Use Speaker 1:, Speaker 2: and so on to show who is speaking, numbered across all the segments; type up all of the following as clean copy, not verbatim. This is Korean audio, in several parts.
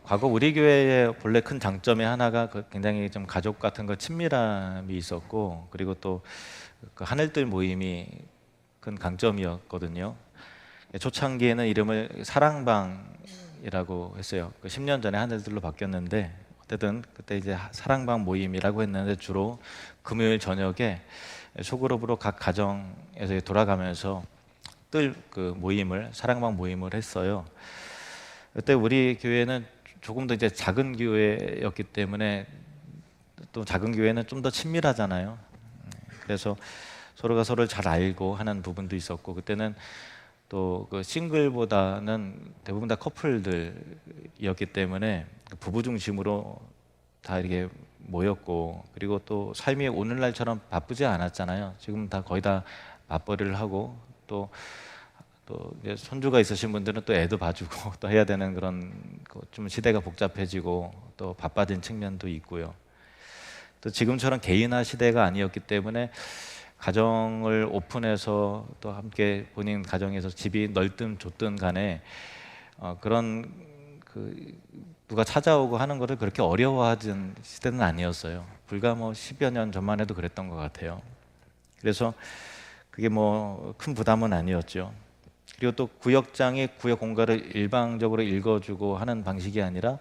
Speaker 1: 과거 우리 교회의 본래 큰 장점의 하나가 굉장히 좀 가족 같은 거 친밀함이 있었고, 그리고 또 그 하늘들 모임이 큰 강점이었거든요. 초창기에는 이름을 사랑방이라고 했어요. 10년 전에 하늘들로 바뀌었는데, 어쨌든 그때 이제 사랑방 모임이라고 했는데, 주로 금요일 저녁에 소그룹으로 각 가정에서 돌아가면서 뜰 그 모임을, 사랑방 모임을 했어요. 그때 우리 교회는 조금 더 이제 작은 교회였기 때문에, 또 작은 교회는 좀 더 친밀하잖아요. 그래서 서로가 서로를 잘 알고 하는 부분도 있었고, 그때는 또 그 싱글보다는 대부분 다 커플들이었기 때문에 부부 중심으로 다 이렇게 모였고, 그리고 또 삶이 오늘날처럼 바쁘지 않았잖아요. 지금 다 거의 다 맞벌이를 하고, 또 이제 손주가 있으신 분들은 또 애도 봐주고 또 해야 되는 그런 좀 시대가 복잡해지고 또 바빠진 측면도 있고요. 또 지금처럼 개인화 시대가 아니었기 때문에 가정을 오픈해서 또 함께 본인 가정에서 집이 넓든 좁든 간에 그런 누가 찾아오고 하는 것을 그렇게 어려워하던 시대는 아니었어요. 불과 뭐 10여 년 전만 해도 그랬던 것 같아요. 그래서 그게 뭐 큰 부담은 아니었죠. 그리고 또 구역장이 구역 공가를 일방적으로 읽어주고 하는 방식이 아니라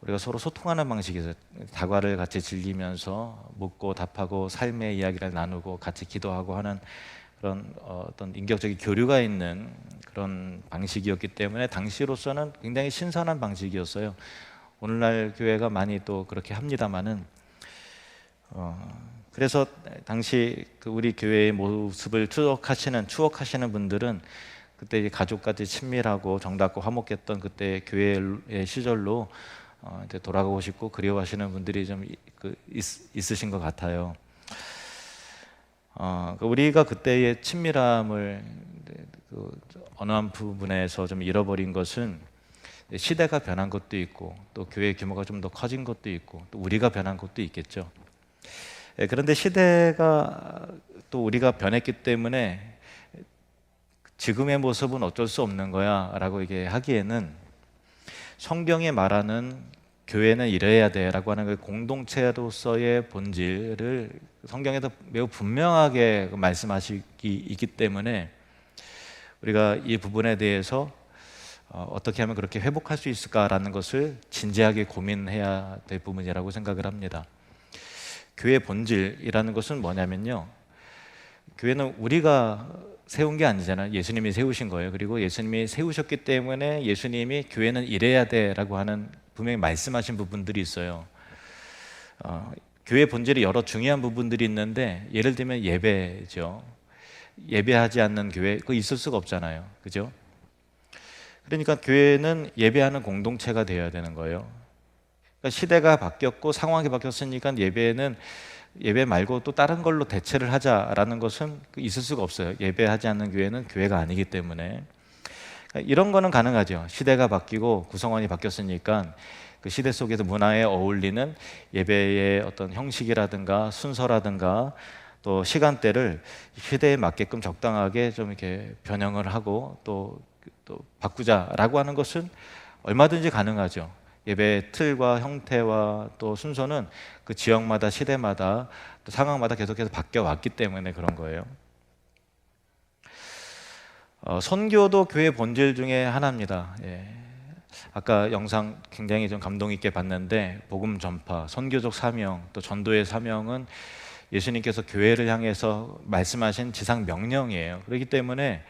Speaker 1: 우리가 서로 소통하는 방식에서 다과를 같이 즐기면서 묻고 답하고 삶의 이야기를 나누고 같이 기도하고 하는 그런 어떤 인격적인 교류가 있는 그런 방식이었기 때문에 당시로서는 굉장히 신선한 방식이었어요. 오늘날 교회가 많이 또 그렇게 합니다마는 그래서 당시 우리 교회의 모습을 추억하시는 분들은 그때 이제 가족까지 친밀하고 정답고 화목했던 그때 교회의 시절로 이제 돌아가고 싶고 그리워하시는 분들이 좀 있으신 것 같아요. 우리가 그때의 친밀함을 어느 한 부분에서 좀 잃어버린 것은 시대가 변한 것도 있고, 또 교회 규모가 좀 더 커진 것도 있고, 또 우리가 변한 것도 있겠죠. 그런데 시대가 또 우리가 변했기 때문에 지금의 모습은 어쩔 수 없는 거야 라고 하기에는, 성경이 말하는 교회는 이래야 돼 라고 하는 그 공동체로서의 본질을 성경에서 매우 분명하게 말씀하시기 있기 때문에 우리가 이 부분에 대해서 어떻게 하면 그렇게 회복할 수 있을까라는 것을 진지하게 고민해야 될 부분이라고 생각을 합니다. 교회의 본질이라는 것은 뭐냐면요, 교회는 우리가 세운 게 아니잖아요. 예수님이 세우신 거예요. 그리고 예수님이 세우셨기 때문에 예수님이 교회는 이래야 돼라고 하는 분명히 말씀하신 부분들이 있어요. 교회 본질이 여러 중요한 부분들이 있는데, 예를 들면 예배죠. 예배하지 않는 교회 그거 있을 수가 없잖아요. 그죠? 그러니까 교회는 예배하는 공동체가 되어야 되는 거예요. 그러니까 시대가 바뀌었고 상황이 바뀌었으니까 예배 말고 또 다른 걸로 대체를 하자라는 것은 있을 수가 없어요. 예배하지 않는 교회는 교회가 아니기 때문에. 이런 거는 가능하죠. 시대가 바뀌고 구성원이 바뀌었으니까 그 시대 속에서 문화에 어울리는 예배의 어떤 형식이라든가 순서라든가 또 시간대를 시대에 맞게끔 적당하게 좀 이렇게 변형을 하고 또 바꾸자라고 하는 것은 얼마든지 가능하죠. 예배의 틀과 형태와 또 순서는 그 지역마다 시대마다 또 상황마다 계속해서 바뀌어 왔기 때문에 그런 거예요. 선교도 교회 본질 중에 하나입니다. 아까 영상 굉장히 좀 감동 있게 봤는데, 복음 전파, 선교적 사명, 또 전도의 사명은 예수님께서 교회를 향해서 말씀하신 지상 명령이에요. 그렇기 때문에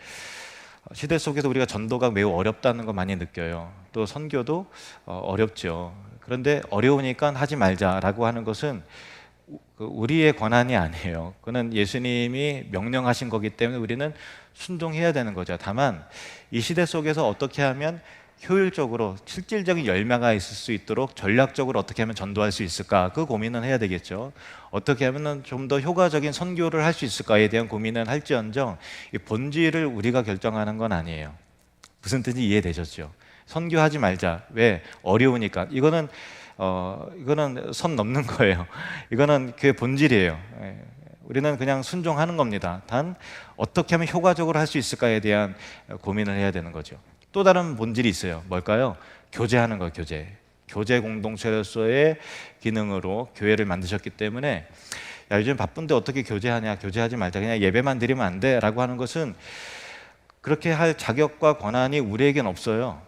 Speaker 1: 시대 속에서 우리가 전도가 매우 어렵다는 거 많이 느껴요. 또 선교도 어렵죠. 그런데 어려우니까 하지 말자라고 하는 것은 우리의 권한이 아니에요. 그는 예수님이 명령하신 거기 때문에 우리는 순종해야 되는 거죠. 다만 이 시대 속에서 어떻게 하면 효율적으로 실질적인 열매가 있을 수 있도록 전략적으로 어떻게 하면 전도할 수 있을까, 그 고민은 해야 되겠죠. 어떻게 하면 좀 더 효과적인 선교를 할 수 있을까에 대한 고민은 할지언정 이 본질을 우리가 결정하는 건 아니에요. 무슨 뜻인지 이해되셨죠? 선교하지 말자. 왜? 어려우니까. 이거는 선 넘는 거예요. 이거는 교회 본질이에요. 우리는 그냥 순종하는 겁니다. 단 어떻게 하면 효과적으로 할 수 있을까에 대한 고민을 해야 되는 거죠. 또 다른 본질이 있어요. 뭘까요? 교제하는 거, 교제. 교제 공동체로서의 기능으로 교회를 만드셨기 때문에 야, 요즘 바쁜데 어떻게 교제하냐, 교제하지 말자, 그냥 예배만 드리면 안 돼 라고 하는 것은 그렇게 할 자격과 권한이 우리에겐 없어요.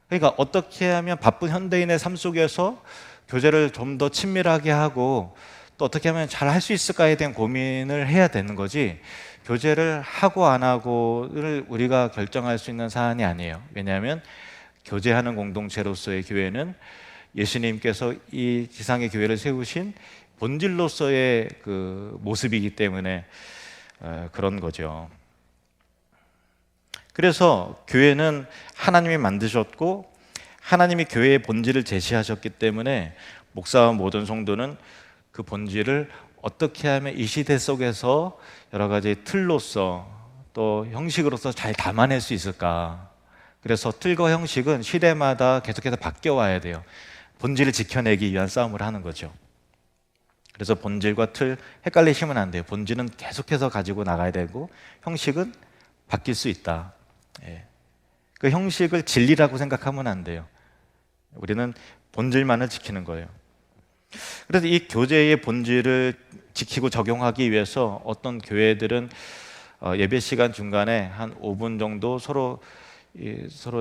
Speaker 1: 그러니까 어떻게 하면 바쁜 현대인의 삶 속에서 교제를 좀 더 친밀하게 하고 또 어떻게 하면 잘 할 수 있을까에 대한 고민을 해야 되는 거지, 교제를 하고 안 하고를 우리가 결정할 수 있는 사안이 아니에요. 왜냐하면 교제하는 공동체로서의 교회는 예수님께서 이 지상의 교회를 세우신 본질로서의 그 모습이기 때문에 그런 거죠. 그래서 교회는 하나님이 만드셨고 하나님이 교회의 본질을 제시하셨기 때문에 목사와 모든 성도는 그 본질을 어떻게 하면 이 시대 속에서 여러 가지 틀로서 또 형식으로서 잘 담아낼 수 있을까. 그래서 틀과 형식은 시대마다 계속해서 바뀌어 와야 돼요. 본질을 지켜내기 위한 싸움을 하는 거죠. 그래서 본질과 틀 헷갈리시면 안 돼요. 본질은 계속해서 가지고 나가야 되고 형식은 바뀔 수 있다. 그 형식을 진리라고 생각하면 안 돼요. 우리는 본질만을 지키는 거예요. 그래서 이 교제의 본질을 지키고 적용하기 위해서 어떤 교회들은 예배 시간 중간에 한 5분 정도 서로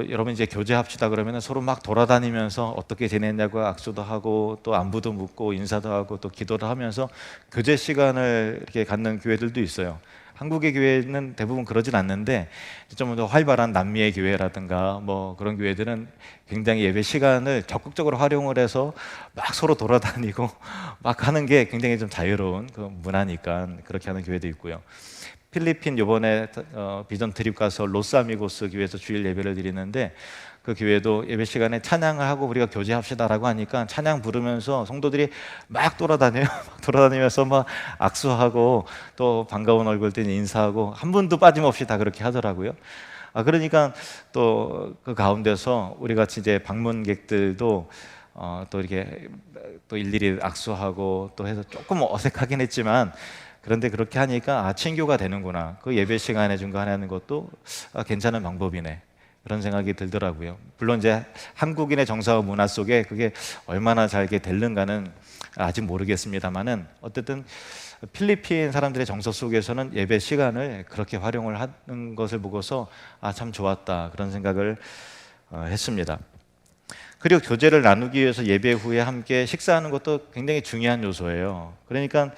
Speaker 1: 여러분 이제 교제합시다 그러면 서로 막 돌아다니면서 어떻게 지냈냐고 악수도 하고 또 안부도 묻고 인사도 하고 또 기도를 하면서 교제 시간을 이렇게 갖는 교회들도 있어요. 한국의 교회는 대부분 그러진 않는데 좀 더 활발한 남미의 교회라든가 뭐 그런 교회들은 굉장히 예배 시간을 적극적으로 활용을 해서 막 서로 돌아다니고 막 하는 게 굉장히 좀 자유로운 그 문화니까 그렇게 하는 교회도 있고요. 필리핀 요번에 비전 트립 가서 로스아미고스 교회에서 주일 예배를 드리는데 그 교회도 예배 시간에 찬양을 하고 우리가 교제합시다라고 하니까 찬양 부르면서 성도들이 막 돌아다녀요. 막 돌아다니면서 막 악수하고 또 반가운 얼굴들 인사하고 한 분도 빠짐없이 다 그렇게 하더라고요. 그러니까 또 그 가운데서 우리 같이 이제 방문객들도 또 이렇게 또 일일이 악수하고 또 해서 조금 어색하긴 했지만 그런데 그렇게 하니까 친교가 되는구나. 그 예배 시간에 중간에 하는 것도 괜찮은 방법이네. 그런 생각이 들더라고요. 물론 이제 한국인의 정서와 문화 속에 그게 얼마나 잘 되는가는 아직 모르겠습니다만은 어쨌든 필리핀 사람들의 정서 속에서는 예배 시간을 그렇게 활용을 하는 것을 보고서 참 좋았다 그런 생각을 했습니다. 그리고 교제를 나누기 위해서 예배 후에 함께 식사하는 것도 굉장히 중요한 요소예요. 그러니까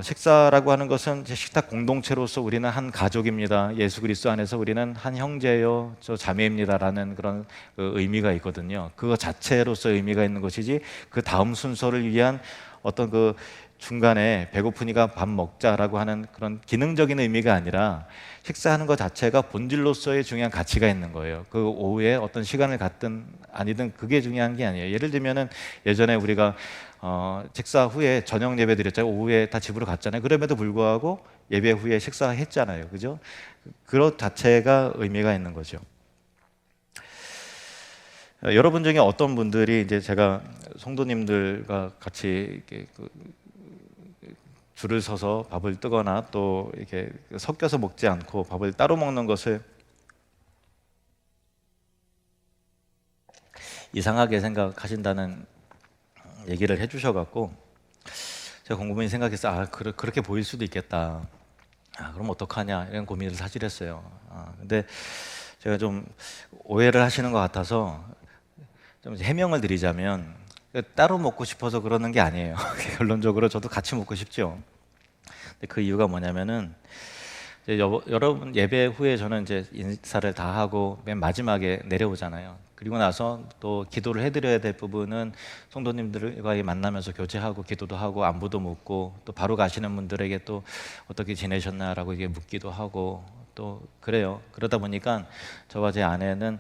Speaker 1: 식사라고 하는 것은 식탁 공동체로서 우리는 한 가족입니다. 예수 그리스도 안에서 우리는 한 형제요, 저 자매입니다라는 그런 의미가 있거든요. 그거 자체로서 의미가 있는 것이지 그 다음 순서를 위한 어떤 그 중간에 배고프니까 밥 먹자라고 하는 그런 기능적인 의미가 아니라 식사하는 것 자체가 본질로서의 중요한 가치가 있는 거예요. 그 오후에 어떤 시간을 갖든 아니든 그게 중요한 게 아니에요. 예를 들면은 예전에 우리가 식사 후에 저녁 예배 드렸잖아요. 오후에 다 집으로 갔잖아요. 그럼에도 불구하고 예배 후에 식사했잖아요. 그죠? 그것 자체가 의미가 있는 거죠. 여러분 중에 어떤 분들이 이제 제가 성도님들과 같이 이렇게 줄을 서서 밥을 뜨거나 또 이렇게 섞여서 먹지 않고 밥을 따로 먹는 것을 이상하게 생각하신다는 얘기를 해주셔갖고 제가 곰곰이 생각해서 그렇게 보일 수도 있겠다. 그럼 어떡하냐 이런 고민을 사실 했어요. 근데 제가 좀 오해를 하시는 것 같아서 좀 해명을 드리자면 따로 먹고 싶어서 그러는 게 아니에요. 결론적으로 저도 같이 먹고 싶죠. 근데 그 이유가 뭐냐면은 이제 여러분 예배 후에 저는 이제 인사를 다 하고 맨 마지막에 내려오잖아요. 그리고 나서 또 기도를 해드려야 될 부분은 성도님들과 만나면서 교제하고 기도도 하고 안부도 묻고 또 바로 가시는 분들에게 또 어떻게 지내셨나라고 이게 묻기도 하고 또 그래요. 그러다 보니까 저와 제 아내는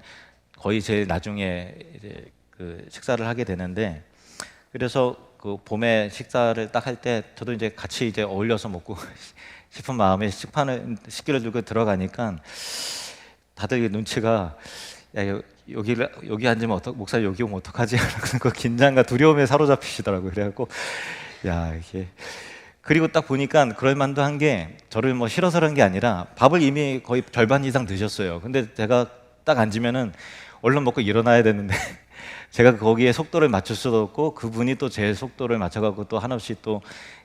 Speaker 1: 거의 제일 나중에 이제 그 식사를 하게 되는데 그래서 그 봄에 식사를 딱 할 때 저도 이제 같이 이제 어울려서 먹고 싶은 마음에 식기를 들고 들어가니까 다들 눈치가 여기 앉으면 목사님 여기 오면 어떡하지? 그 긴장과 두려움에 사로잡히시더라고요. 그래갖고 이게 그리고 딱 보니까 그럴 만도 한 게 저를 뭐 싫어서 그런 게 아니라 밥을 이미 거의 절반 이상 드셨어요. 근데 제가 딱 앉으면은 얼른 먹고 일어나야 되는데 제가 거기에 속도를 맞출 수도 없고 그분이 또 제 속도를 맞춰갖고 또 한없이 또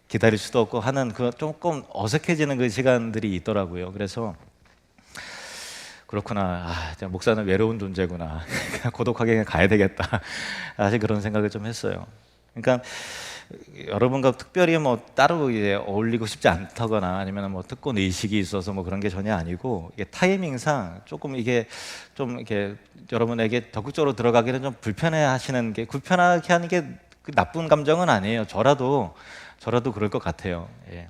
Speaker 1: 기다릴 수도 없고 하는 그 조금 어색해지는 그 시간들이 있더라고요. 그래서 그렇구나. 진짜 목사는 외로운 존재구나. 그냥 고독하게 그냥 가야 되겠다. 사실 그런 생각을 좀 했어요. 그러니까 여러분과 특별히 뭐 따로 이제 어울리고 싶지 않다거나 아니면 뭐 특권 의식이 있어서 뭐 그런 게 전혀 아니고 이게 타이밍상 조금 이게 좀 이렇게 여러분에게 적극적으로 들어가기는 좀 불편해하시는 게 불편하게 하는 게 그 나쁜 감정은 아니에요. 저라도 그럴 것 같아요. 예.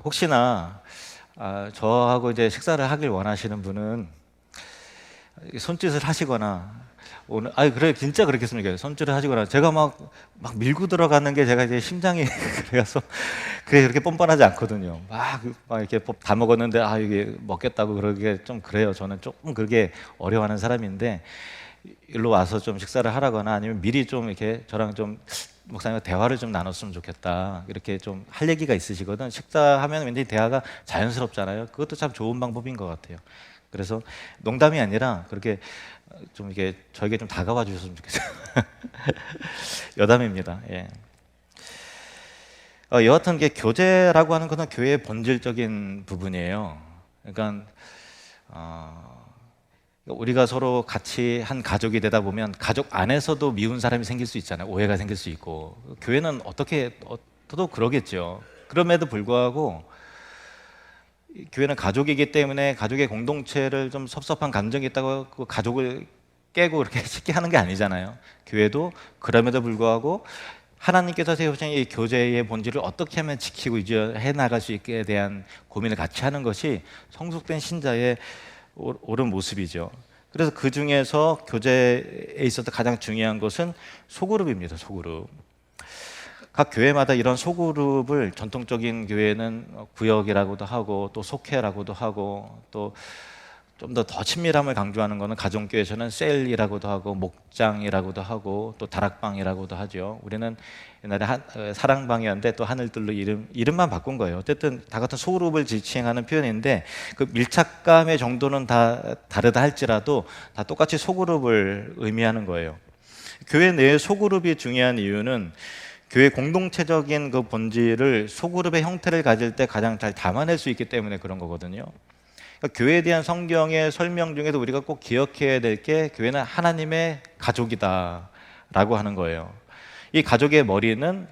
Speaker 1: 혹시나 저하고 이제 식사를 하길 원하시는 분은 손짓을 하시거나 오늘 그래 진짜 그렇게 했으면 좋겠어요. 손질을 하시거나 제가 막 밀고 들어가는 게 제가 이제 심장이 그래서 그게 그렇게 뻔뻔하지 않거든요. 막 이렇게 다 먹었는데 이게 먹겠다고 그러게 좀 그래요. 저는 조금 그게 어려워하는 사람인데 일로 와서 좀 식사를 하라거나 아니면 미리 좀 이렇게 저랑 좀 목사님과 대화를 좀 나눴으면 좋겠다. 이렇게 좀 할 얘기가 있으시거든. 식사하면 왠지 대화가 자연스럽잖아요. 그것도 참 좋은 방법인 것 같아요. 그래서 농담이 아니라 그렇게 좀 이게 저에게 좀 다가와 주셨으면 좋겠어요. 여담입니다. 예. 여하튼 게 교제라고 하는 것은 교회의 본질적인 부분이에요. 그러니까 우리가 서로 같이 한 가족이 되다 보면 가족 안에서도 미운 사람이 생길 수 있잖아요. 오해가 생길 수 있고 교회는 어떻게 또 그러겠죠. 그럼에도 불구하고 교회는 가족이기 때문에 가족의 공동체를 좀 섭섭한 감정이 있다고 그 가족을 깨고 그렇게 쉽게 하는 게 아니잖아요. 교회도 그럼에도 불구하고 하나님께서 세우신 이 교제의 본질을 어떻게 하면 지키고 유지해 나갈 수 있게 대한 고민을 같이 하는 것이 성숙된 신자의 옳은 모습이죠. 그래서 그 중에서 교제에 있어서 가장 중요한 것은 소그룹입니다. 소그룹. 각 교회마다 이런 소그룹을 전통적인 교회는 구역이라고도 하고 또 속회라고도 하고 또 좀 더 친밀함을 강조하는 것은 가정교회에서는 셀이라고도 하고 목장이라고도 하고 또 다락방이라고도 하죠. 우리는 옛날에 사랑방이었는데 또 하늘들로 이름만 바꾼 거예요. 어쨌든 다 같은 소그룹을 지칭하는 표현인데 그 밀착감의 정도는 다 다르다 할지라도 다 똑같이 소그룹을 의미하는 거예요. 교회 내에 소그룹이 중요한 이유는 교회 공동체적인 그 본질을 소그룹의 형태를 가질 때 가장 잘 담아낼 수 있기 때문에 그런 거거든요. 그러니까 교회에 대한 성경의 설명 중에도 우리가 꼭 기억해야 될 게 교회는 하나님의 가족이다라고 하는 거예요. 이 가족의 머리는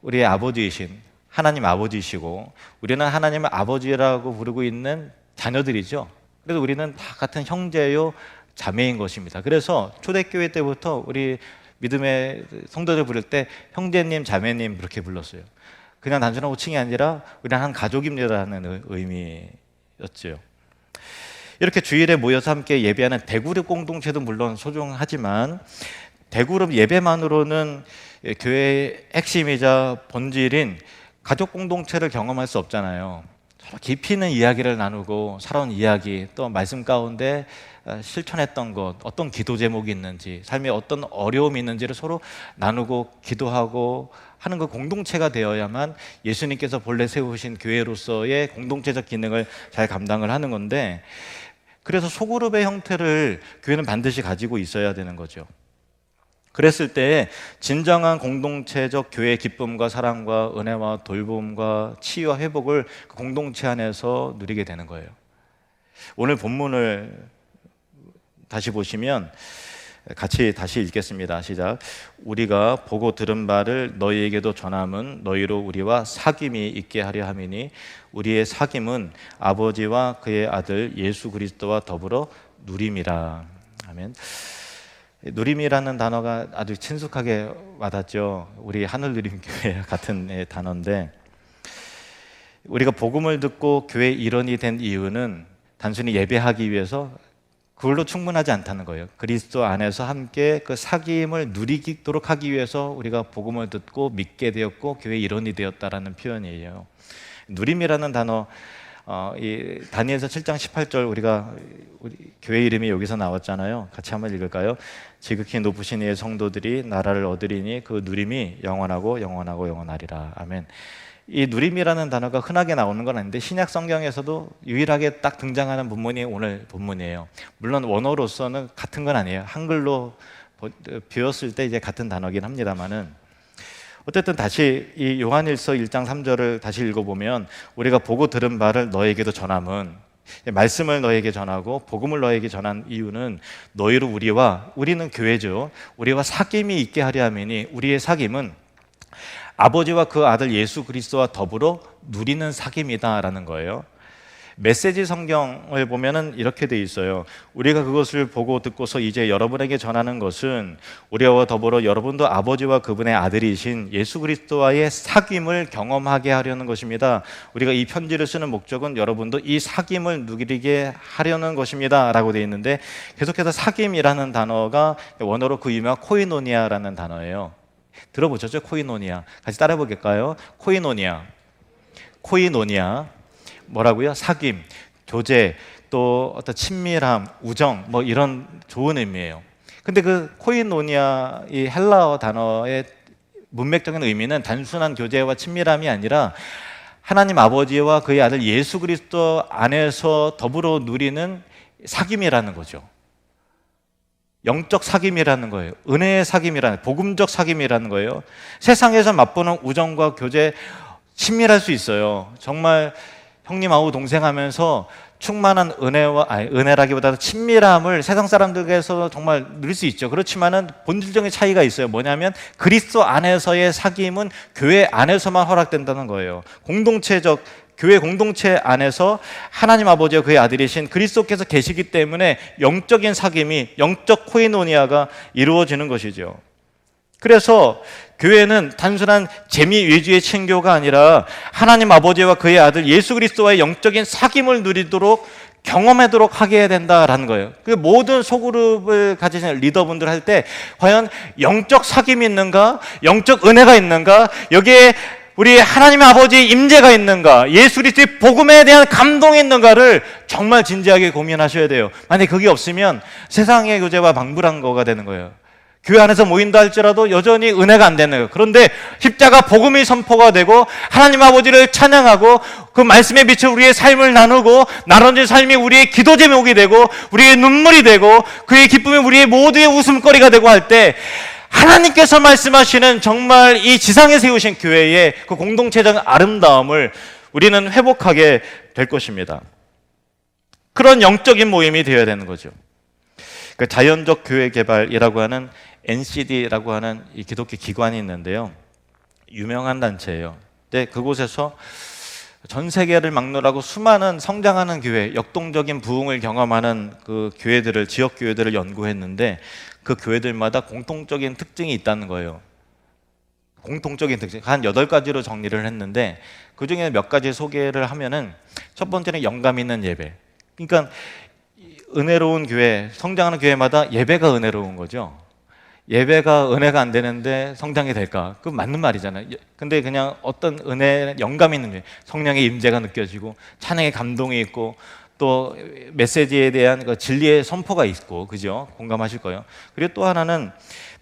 Speaker 1: 우리의 아버지이신 하나님 아버지이시고 우리는 하나님을 아버지라고 부르고 있는 자녀들이죠. 그래서 우리는 다 같은 형제요 자매인 것입니다. 그래서 초대교회 때부터 우리 믿음의 성도들 부를 때 형제님, 자매님 그렇게 불렀어요. 그냥 단순한 호칭이 아니라 우리는 한 가족입니다라는 의미였죠. 이렇게 주일에 모여서 함께 예배하는 대그룹 공동체도 물론 소중하지만 대그룹 예배만으로는 교회의 핵심이자 본질인 가족 공동체를 경험할 수 없잖아요. 서로 깊이 있는 이야기를 나누고 살아온 이야기 또 말씀 가운데 실천했던 것, 어떤 기도 제목이 있는지, 삶에 어떤 어려움이 있는지를 서로 나누고 기도하고 하는 그 공동체가 되어야만 예수님께서 본래 세우신 교회로서의 공동체적 기능을 잘 감당을 하는 건데 그래서 소그룹의 형태를 교회는 반드시 가지고 있어야 되는 거죠. 그랬을 때 진정한 공동체적 교회의 기쁨과 사랑과 은혜와 돌봄과 치유와 회복을 그 공동체 안에서 누리게 되는 거예요. 오늘 본문을 다시 보시면 같이 다시 읽겠습니다. 시작. 우리가 보고 들은 바를 너희에게도 전함은 너희로 우리와 사귐이 있게 하려 함이니 우리의 사귐은 아버지와 그의 아들 예수 그리스도와 더불어 누림이라. 아멘. 누림이라는 단어가 아주 친숙하게 와닿죠. 우리 하늘누림교회 같은 단어인데 우리가 복음을 듣고 교회 일원이 된 이유는 단순히 예배하기 위해서 그걸로 충분하지 않다는 거예요. 그리스도 안에서 함께 그 사귐을 누리도록 하기 위해서 우리가 복음을 듣고 믿게 되었고 교회 일원이 되었다라는 표현이에요. 누림이라는 단어 이 다니엘서 7장 18절 우리 교회 이름이 여기서 나왔잖아요. 같이 한번 읽을까요? 지극히 높으신 이의 성도들이 나라를 얻으리니 그 누림이 영원하고 영원하고 영원하리라. 아멘. 이 누림이라는 단어가 흔하게 나오는 건 아닌데 신약 성경에서도 유일하게 딱 등장하는 본문이 오늘 본문이에요. 물론 원어로서는 같은 건 아니에요. 한글로 비웠을 때 이제 같은 단어긴 합니다만은 어쨌든 다시 이 요한일서 1장 3절을 다시 읽어보면 우리가 보고 들은 바를 너에게도 전함은 말씀을 너에게 전하고 복음을 너에게 전한 이유는 너희로 우리는 교회죠. 우리와 사귐이 있게 하려 함이니 우리의 사귐은 아버지와 그 아들 예수 그리스도와 더불어 누리는 사귐이다라는 거예요. 메시지 성경을 보면은 이렇게 돼 있어요. 우리가 그것을 보고 듣고서 이제 여러분에게 전하는 것은 우리와 더불어 여러분도 아버지와 그분의 아들이신 예수 그리스도와의 사귐을 경험하게 하려는 것입니다. 우리가 이 편지를 쓰는 목적은 여러분도 이 사귐을 누리게 하려는 것입니다 라고 돼 있는데 계속해서 사귐이라는 단어가 원어로 그 유명한 코이노니아라는 단어예요. 들어보셨죠? 코이노니아. 같이 따라해 볼까요? 코이노니아. 뭐라고요? 사귐, 교제, 또 어떤 친밀함, 우정, 뭐 이런 좋은 의미예요. 근데 그 코이노니아 이 헬라어 단어의 문맥적인 의미는 단순한 교제와 친밀함이 아니라 하나님 아버지와 그의 아들 예수 그리스도 안에서 더불어 누리는 사귐이라는 거죠. 영적 사귐이라는 거예요. 은혜의 사귐이라는, 복음적 사귐이라는 거예요. 세상에서 맛보는 우정과 교제 친밀할 수 있어요. 정말 형님하고 동생하면서 충만한 은혜라기보다는 친밀함을 세상 사람들에게서 정말 누릴 수 있죠. 그렇지만은 본질적인 차이가 있어요. 뭐냐면 그리스도 안에서의 사귐은 교회 안에서만 허락된다는 거예요. 교회 공동체 안에서 하나님 아버지와 그의 아들이신 그리스도께서 계시기 때문에 영적인 사귐이, 영적 코이노니아가 이루어지는 것이죠. 그래서 교회는 단순한 재미 위주의 친교가 아니라 하나님 아버지와 그의 아들 예수 그리스도와의 영적인 사귐을 누리도록 경험하도록 하게 해야 된다라는 거예요. 그 모든 소그룹을 가지신 리더분들 할 때 과연 영적 사귐이 있는가? 영적 은혜가 있는가? 여기에 우리 하나님 아버지의 임재가 있는가? 예수 그리스도의 복음에 대한 감동이 있는가를 정말 진지하게 고민하셔야 돼요. 만약에 그게 없으면 세상의 교제와 방불한 거가 되는 거예요. 교회 안에서 모인다 할지라도 여전히 은혜가 안 되는 거예요. 그런데 십자가 복음이 선포가 되고 하나님 아버지를 찬양하고 그 말씀에 비춰 우리의 삶을 나누고 나눠진 삶이 우리의 기도 제목이 되고 우리의 눈물이 되고 그의 기쁨이 우리의 모두의 웃음거리가 되고 할 때 하나님께서 말씀하시는 정말 이 지상에 세우신 교회의 그 공동체적 아름다움을 우리는 회복하게 될 것입니다. 그런 영적인 모임이 되어야 되는 거죠. 그 자연적 교회 개발이라고 하는 NCD라고 하는 이 기독교 기관이 있는데요. 유명한 단체예요. 근데 그곳에서 전 세계를 막론하고 수많은 성장하는 교회, 역동적인 부흥을 경험하는 그 교회들을, 지역 교회들을 연구했는데 그 교회들마다 공통적인 특징이 있다는 거예요. 공통적인 특징 한 8가지로 정리를 했는데 그 중에 몇 가지 소개를 하면은 첫 번째는 영감 있는 예배. 그러니까 은혜로운 교회, 성장하는 교회마다 예배가 은혜로운 거죠. 예배가 은혜가 안 되는데 성장이 될까? 그 맞는 말이잖아요. 근데 그냥 어떤 은혜, 영감 있는 교회, 성령의 임재가 느껴지고 찬양의 감동이 있고 또 메시지에 대한 그 진리의 선포가 있고, 그죠? 공감하실 거예요. 그리고 또 하나는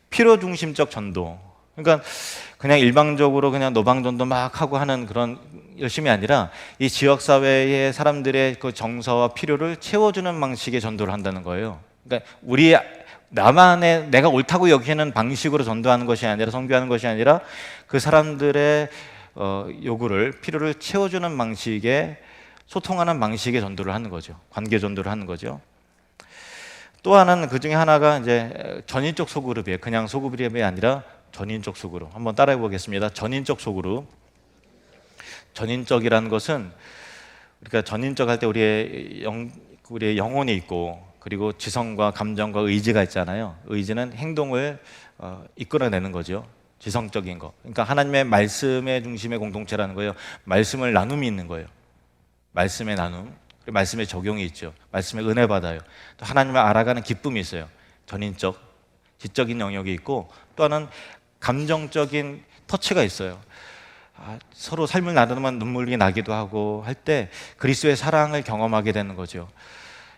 Speaker 1: 필요 중심적 전도. 그러니까 그냥 일방적으로 그냥 노방전도 막 하고 하는 그런 열심이 아니라 이 지역 사회의 사람들의 그 정서와 필요를 채워주는 방식의 전도를 한다는 거예요. 그러니까 나만의 내가 옳다고 여기는 방식으로 전도하는 것이 아니라, 선교하는 것이 아니라 그 사람들의 요구를, 필요를 채워주는 방식의, 소통하는 방식의 전도를 하는 거죠. 관계 전도를 하는 거죠. 또 하나는 그 중에 하나가 이제 전인적 소그룹이에요. 그냥 소그룹이 아니라 전인적 소그룹. 한번 따라해 보겠습니다. 전인적 소그룹. 전인적이라는 것은 우리가 전인적 할 때 우리의 영혼이 있고, 그리고 지성과 감정과 의지가 있잖아요. 의지는 행동을 이끌어내는 거죠. 지성적인 거. 그러니까 하나님의 말씀의 중심의 공동체라는 거예요. 말씀을 나눔이 있는 거예요. 말씀의 나눔, 그리고 말씀의 적용이 있죠. 말씀의 은혜 받아요. 또 하나님을 알아가는 기쁨이 있어요. 전인적, 지적인 영역이 있고, 또 하나는 감정적인 터치가 있어요. 서로 삶을 나누면 눈물이 나기도 하고 할 때 그리스도의 사랑을 경험하게 되는 거죠.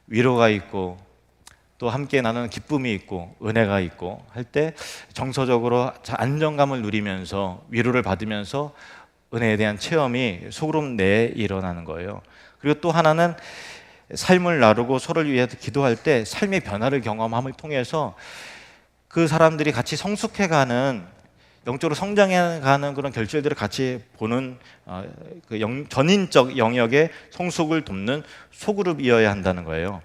Speaker 1: 위로가 있고 또 함께 나누는 기쁨이 있고 은혜가 있고 할 때 정서적으로 안정감을 누리면서 위로를 받으면서 은혜에 대한 체험이 소그룹 내에 일어나는 거예요. 그리고 또 하나는 삶을 나누고 서로를 위해서 기도할 때 삶의 변화를 경험함을 통해서 그 사람들이 같이 성숙해가는, 영적으로 성장해가는 그런 결실들을 같이 보는 전인적 영역의 성숙을 돕는 소그룹이어야 한다는 거예요.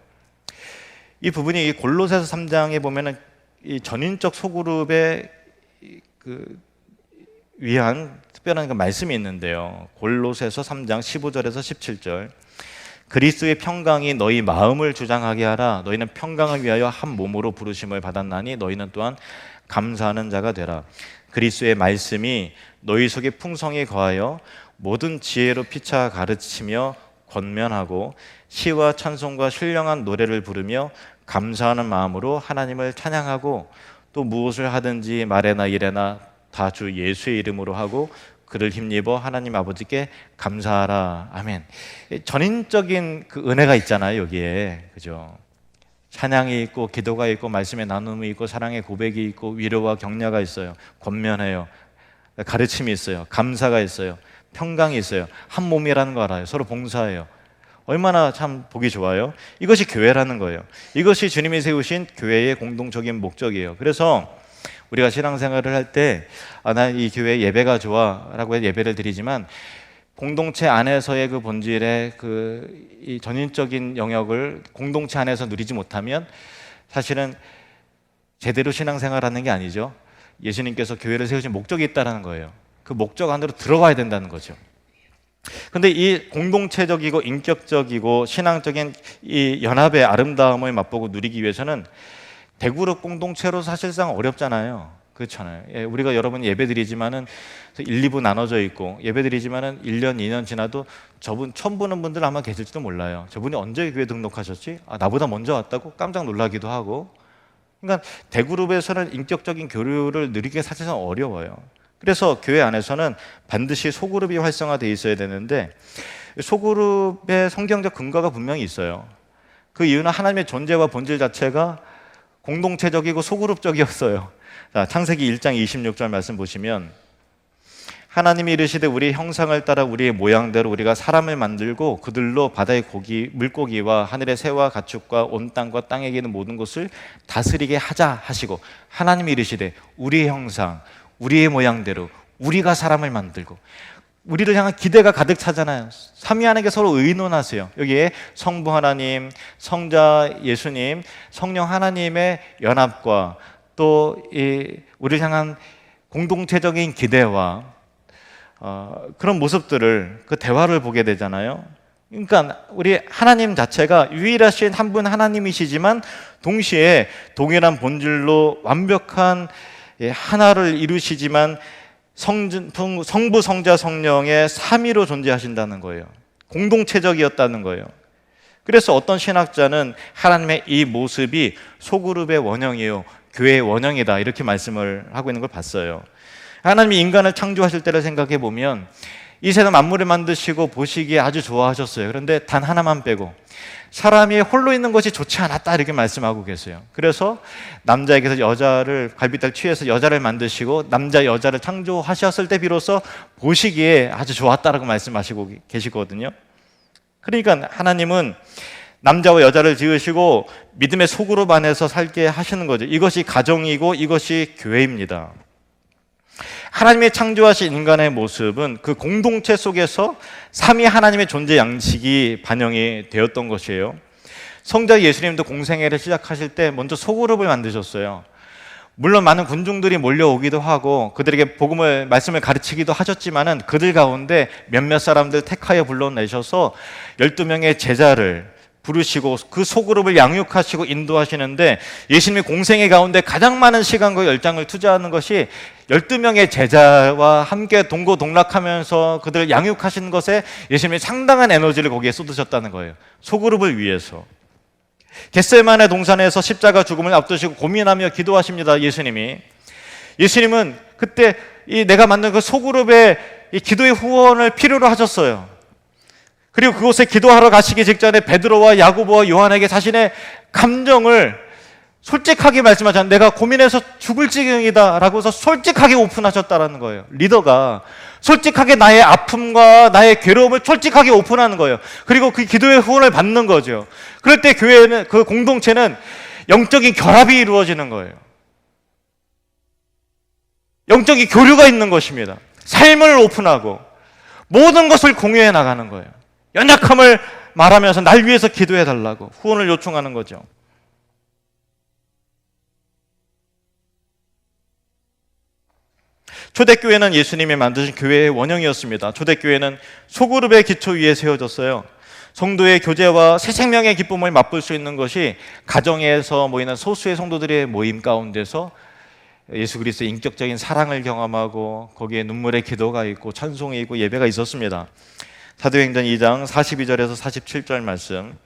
Speaker 1: 이 부분이 골로새서 3장에 보면은 이 전인적 소그룹에 위한 특별한 말씀이 있는데요. 골로새서 3장 15절에서 17절. 그리스도의 평강이 너희 마음을 주장하게 하라. 너희는 평강을 위하여 한 몸으로 부르심을 받았나니 너희는 또한 감사하는 자가 되라. 그리스도의 말씀이 너희 속에 풍성히 거하여 모든 지혜로 피차 가르치며 권면하고 시와 찬송과 신령한 노래를 부르며 감사하는 마음으로 하나님을 찬양하고 또 무엇을 하든지 말에나 일에나 다 주 예수의 이름으로 하고 그를 힘입어 하나님 아버지께 감사하라. 아멘. 전인적인 그 은혜가 있잖아요, 여기에. 그죠? 찬양이 있고 기도가 있고 말씀의 나눔이 있고 사랑의 고백이 있고 위로와 격려가 있어요. 권면해요. 가르침이 있어요. 감사가 있어요. 평강이 있어요. 한 몸이라는 거 알아요. 서로 봉사해요. 얼마나 참 보기 좋아요. 이것이 교회라는 거예요. 이것이 주님이 세우신 교회의 공동적인 목적이에요. 그래서 우리가 신앙생활을 할 때 난 이 교회 예배가 좋아 라고 해서 예배를 드리지만 공동체 안에서의 그 본질의 이 전인적인 영역을 공동체 안에서 누리지 못하면 사실은 제대로 신앙생활하는 게 아니죠. 예수님께서 교회를 세우신 목적이 있다는 거예요. 그 목적 안으로 들어가야 된다는 거죠. 근데 이 공동체적이고 인격적이고 신앙적인 이 연합의 아름다움을 맛보고 누리기 위해서는 대그룹 공동체로 사실상 어렵잖아요. 그렇잖아요. 우리가 여러분 예배드리지만은 1, 2부 나눠져 있고 예배드리지만은 1년, 2년 지나도 저분 처음 보는 분들 아마 계실지도 몰라요. 저분이 언제 교회 등록하셨지? 나보다 먼저 왔다고 깜짝 놀라기도 하고. 그러니까 대그룹에서는 인격적인 교류를 누리기가 사실상 어려워요. 그래서 교회 안에서는 반드시 소그룹이 활성화되어 있어야 되는데 소그룹의 성경적 근거가 분명히 있어요. 그 이유는 하나님의 존재와 본질 자체가 공동체적이고 소그룹적이었어요. 자, 창세기 1장 26절 말씀 보시면 하나님이 이르시되 우리의 형상을 따라 우리의 모양대로 우리가 사람을 만들고 그들로 바다의 고기, 물고기와 하늘의 새와 가축과 온 땅과 땅에 기는 모든 것을 다스리게 하자 하시고 하나님이 이르시되 우리의 형상, 우리의 모양대로 우리가 사람을 만들고 우리를 향한 기대가 가득 차잖아요. 삼위하나님께 서로 의논하세요. 여기에 성부 하나님, 성자 예수님, 성령 하나님의 연합과 또 우리를 향한 공동체적인 기대와 그런 모습들을 그 대화를 보게 되잖아요. 그러니까 우리 하나님 자체가 유일하신 한 분 하나님이시지만 동시에 동일한 본질로 완벽한 하나를 이루시지만 성부, 성자, 성령의 삼위로 존재하신다는 거예요. 공동체적이었다는 거예요. 그래서 어떤 신학자는 하나님의 이 모습이 소그룹의 원형이에요. 교회의 원형이다 이렇게 말씀을 하고 있는 걸 봤어요. 하나님이 인간을 창조하실 때를 생각해 보면 이 세상 만물을 만드시고 보시기에 아주 좋아하셨어요. 그런데 단 하나만 빼고 사람이 홀로 있는 것이 좋지 않았다 이렇게 말씀하고 계세요. 그래서 남자에게서 여자를 갈비살 취해서 여자를 만드시고 남자 여자를 창조하셨을 때 비로소 보시기에 아주 좋았다라고 말씀하시고 계시거든요. 그러니까 하나님은 남자와 여자를 지으시고 믿음의 소그룹 안에서 살게 하시는 거죠. 이것이 가정이고 이것이 교회입니다. 하나님의 창조하신 인간의 모습은 그 공동체 속에서 삼위 하나님의 존재 양식이 반영이 되었던 것이에요. 성자 예수님도 공생애를 시작하실 때 먼저 소그룹을 만드셨어요. 물론 많은 군중들이 몰려오기도 하고 그들에게 말씀을 가르치기도 하셨지만은 그들 가운데 몇몇 사람들 택하여 불러내셔서 12명의 제자를 부르시고 그 소그룹을 양육하시고 인도하시는데 예수님의 공생애 가운데 가장 많은 시간과 열정을 투자하는 것이 12명의 제자와 함께 동고동락하면서 그들을 양육하시는 것에 예수님이 상당한 에너지를 거기에 쏟으셨다는 거예요. 소그룹을 위해서. 겟세마네 동산에서 십자가 죽음을 앞두시고 고민하며 기도하십니다. 예수님은 그때 내가 만든 그 소그룹의 이 기도의 후원을 필요로 하셨어요. 그리고 그곳에 기도하러 가시기 직전에 베드로와 야고보와 요한에게 자신의 감정을 솔직하게 말씀하셨는데, 내가 고민해서 죽을 지경이다 라고 해서 솔직하게 오픈하셨다는 거예요. 리더가 솔직하게 나의 아픔과 나의 괴로움을 솔직하게 오픈하는 거예요. 그리고 그 기도의 후원을 받는 거죠. 그럴 때 교회는, 그 공동체는 영적인 결합이 이루어지는 거예요. 영적인 교류가 있는 것입니다. 삶을 오픈하고 모든 것을 공유해 나가는 거예요. 연약함을 말하면서 날 위해서 기도해 달라고 후원을 요청하는 거죠. 초대교회는 예수님이 만드신 교회의 원형이었습니다. 초대교회는 소그룹의 기초 위에 세워졌어요. 성도의 교제와 새 생명의 기쁨을 맛볼 수 있는 것이 가정에서 모이는 소수의 성도들의 모임 가운데서 예수 그리스도의 인격적인 사랑을 경험하고 거기에 눈물의 기도가 있고 찬송이 있고 예배가 있었습니다. 사도행전 2장 42절에서 47절 말씀,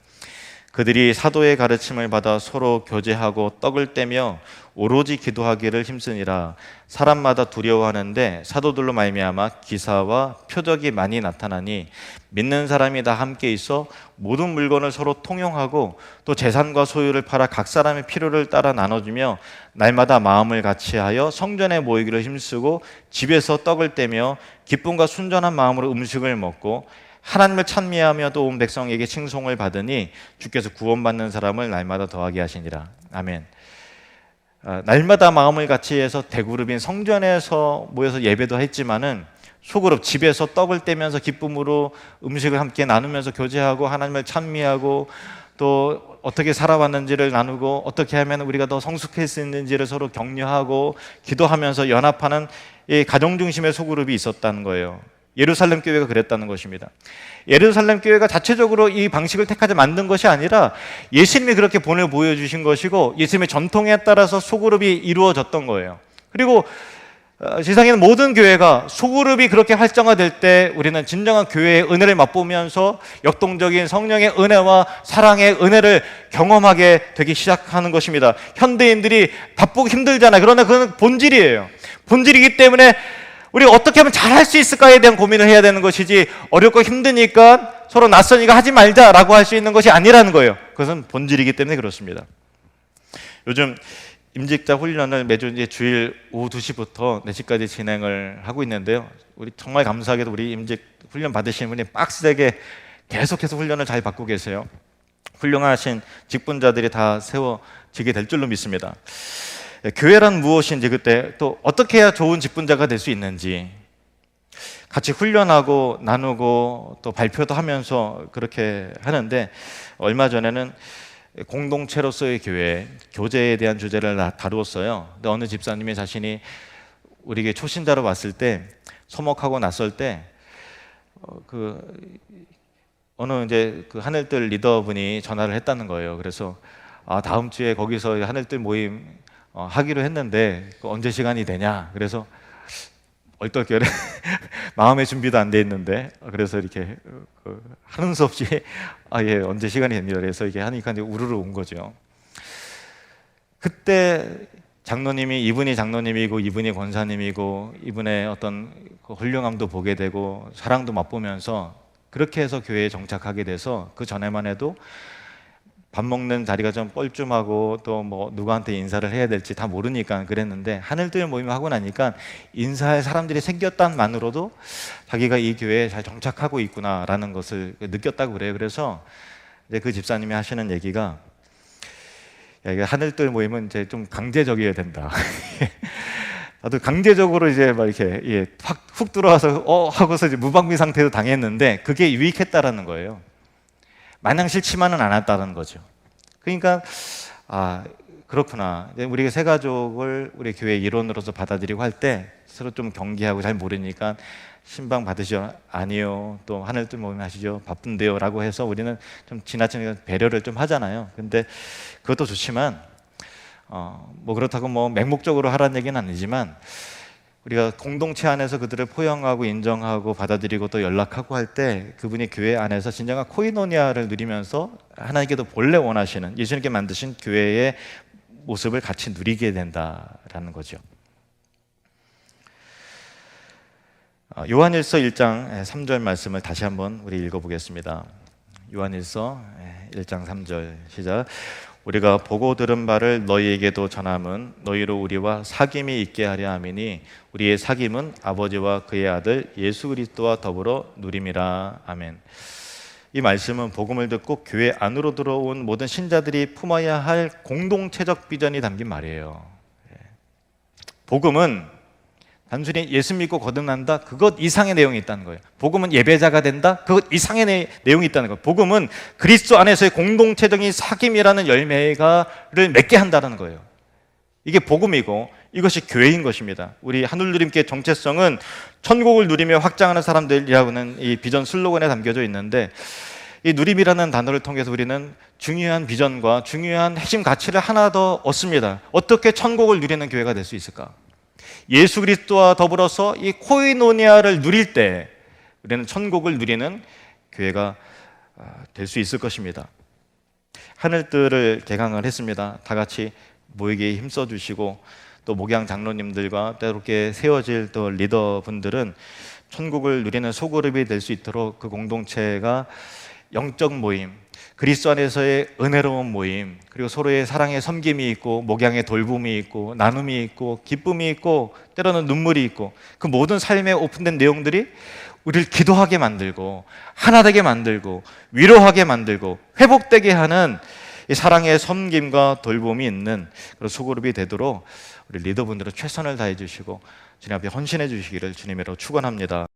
Speaker 1: 그들이 사도의 가르침을 받아 서로 교제하고 떡을 떼며 오로지 기도하기를 힘쓰니라. 사람마다 두려워하는데 사도들로 말미암아 기사와 표적이 많이 나타나니 믿는 사람이 다 함께 있어 모든 물건을 서로 통용하고 또 재산과 소유를 팔아 각 사람의 필요를 따라 나눠주며 날마다 마음을 같이하여 성전에 모이기를 힘쓰고 집에서 떡을 떼며 기쁨과 순전한 마음으로 음식을 먹고 하나님을 찬미하며 또 온 백성에게 칭송을 받으니 주께서 구원받는 사람을 날마다 더하게 하시니라. 아멘. 날마다 마음을 같이 해서 대그룹인 성전에서 모여서 예배도 했지만은 소그룹 집에서 떡을 떼면서 기쁨으로 음식을 함께 나누면서 교제하고 하나님을 찬미하고 또 어떻게 살아왔는지를 나누고 어떻게 하면 우리가 더 성숙할 수 있는지를 서로 격려하고 기도하면서 연합하는 이 가정 중심의 소그룹이 있었다는 거예요. 예루살렘 교회가 그랬다는 것입니다. 예루살렘 교회가 자체적으로 이 방식을 택하지 만든 것이 아니라 예수님이 그렇게 보여주신 것이고 예수님의 전통에 따라서 소그룹이 이루어졌던 거예요. 그리고 세상에는 모든 교회가 소그룹이 그렇게 활성화될 때 우리는 진정한 교회의 은혜를 맛보면서 역동적인 성령의 은혜와 사랑의 은혜를 경험하게 되기 시작하는 것입니다. 현대인들이 바쁘고 힘들잖아요. 그러나 그건 본질이에요. 본질이기 때문에 우리가 어떻게 하면 잘할 수 있을까에 대한 고민을 해야 되는 것이지, 어렵고 힘드니까 서로 낯서니까 하지 말자라고 할 수 있는 것이 아니라는 거예요. 그것은 본질이기 때문에 그렇습니다. 요즘 임직자 훈련을 매주 이제 주일 오후 2시부터 4시까지 진행을 하고 있는데요. 우리 정말 감사하게도 우리 임직 훈련 받으시는 분이 빡세게 계속해서 훈련을 잘 받고 계세요. 훌륭하신 직분자들이 다 세워지게 될 줄로 믿습니다. 교회란 무엇인지, 그때 또 어떻게 해야 좋은 직분자가 될 수 있는지 같이 훈련하고 나누고 또 발표도 하면서 그렇게 하는데, 얼마 전에는 공동체로서의 교회, 교제에 대한 주제를 다루었어요. 근데 어느 집사님이 자신이 우리에게 초신자로 왔을 때, 서먹하고 낯설 때, 어느 이제 그 하늘들 리더분이 전화를 했다는 거예요. 그래서 다음 주에 거기서 하늘들 모임 하기로 했는데 언제 시간이 되냐? 그래서 얼떨결에 마음의 준비도 안 돼 있는데, 그래서 이렇게 하는 수 없이 예, 언제 시간이 됩니다. 그래서 이게 하니까 이제 우르르 온 거죠. 그때 장로님이, 이분이 장로님이고 이분이 권사님이고 이분의 어떤 그 훌륭함도 보게 되고 사랑도 맛보면서 그렇게 해서 교회에 정착하게 돼서, 그 전에만 해도 밥 먹는 자리가 좀 뻘쭘하고 또 뭐 누구한테 인사를 해야 될지 다 모르니까 그랬는데, 하늘들 모임을 하고 나니까 인사할 사람들이 생겼단만으로도 자기가 이 교회에 잘 정착하고 있구나라는 것을 느꼈다고 그래요. 그래서 이제 그 집사님이 하시는 얘기가, 야, 이게 하늘들 모임은 이제 좀 강제적이어야 된다. 나도 강제적으로 이제 막 이렇게 훅 들어와서 하고서 이제 무방비 상태로 당했는데 그게 유익했다라는 거예요. 마냥 싫지만은 않았다는 거죠. 그러니까 그렇구나. 우리가 새 가족을 우리 교회 일원으로서 받아들이고 할 때 서로 좀 경계하고 잘 모르니까 신방 받으시죠? 아니요. 또 하늘들 모임 하시죠? 바쁜데요? 라고 해서 우리는 좀 지나치게 배려를 좀 하잖아요. 근데 그것도 좋지만 뭐 그렇다고 뭐 맹목적으로 하라는 얘기는 아니지만, 우리가 공동체 안에서 그들을 포용하고 인정하고 받아들이고 또 연락하고 할 때 그분이 교회 안에서 진정한 코이노니아를 누리면서 하나님께도 본래 원하시는 예수님께 만드신 교회의 모습을 같이 누리게 된다라는 거죠. 요한일서 1장 3절 말씀을 다시 한번 우리 읽어보겠습니다. 요한일서 1장 3절 시작. 우리가 보고 들은 바를 너희에게도 전함은 너희로 우리와 사귐이 있게 하려 함이니 우리의 사귐은 아버지와 그의 아들 예수 그리스도와 더불어 누림이라. 아멘. 이 말씀은 복음을 듣고 교회 안으로 들어온 모든 신자들이 품어야 할 공동체적 비전이 담긴 말이에요. 복음은 단순히 예수 믿고 거듭난다, 그것 이상의 내용이 있다는 거예요. 복음은 예배자가 된다, 그것 이상의 내용이 있다는 거예요. 복음은 그리스도 안에서의 공동체적인 사귐이라는 열매를 맺게 한다는 거예요. 이게 복음이고 이것이 교회인 것입니다. 우리 하늘누림교회 정체성은 천국을 누리며 확장하는 사람들이라고는 이 비전 슬로건에 담겨져 있는데, 이 누림이라는 단어를 통해서 우리는 중요한 비전과 중요한 핵심 가치를 하나 더 얻습니다. 어떻게 천국을 누리는 교회가 될 수 있을까? 예수 그리스도와 더불어서 이 코이노니아를 누릴 때 우리는 천국을 누리는 교회가 될 수 있을 것입니다. 하늘뜰을 개강을 했습니다. 다 같이 모이기에 힘써 주시고, 또 목양 장로님들과 때롭게 세워질 또 리더분들은 천국을 누리는 소그룹이 될 수 있도록 그 공동체가 영적 모임, 그리스도 안에서의 은혜로운 모임, 그리고 서로의 사랑의 섬김이 있고 목양의 돌봄이 있고 나눔이 있고 기쁨이 있고 때로는 눈물이 있고, 그 모든 삶에 오픈된 내용들이 우리를 기도하게 만들고 하나 되게 만들고 위로하게 만들고 회복되게 하는 이 사랑의 섬김과 돌봄이 있는 그런 소그룹이 되도록 우리 리더분들은 최선을 다해 주시고 주님 앞에 헌신해 주시기를 주님으로 축원합니다.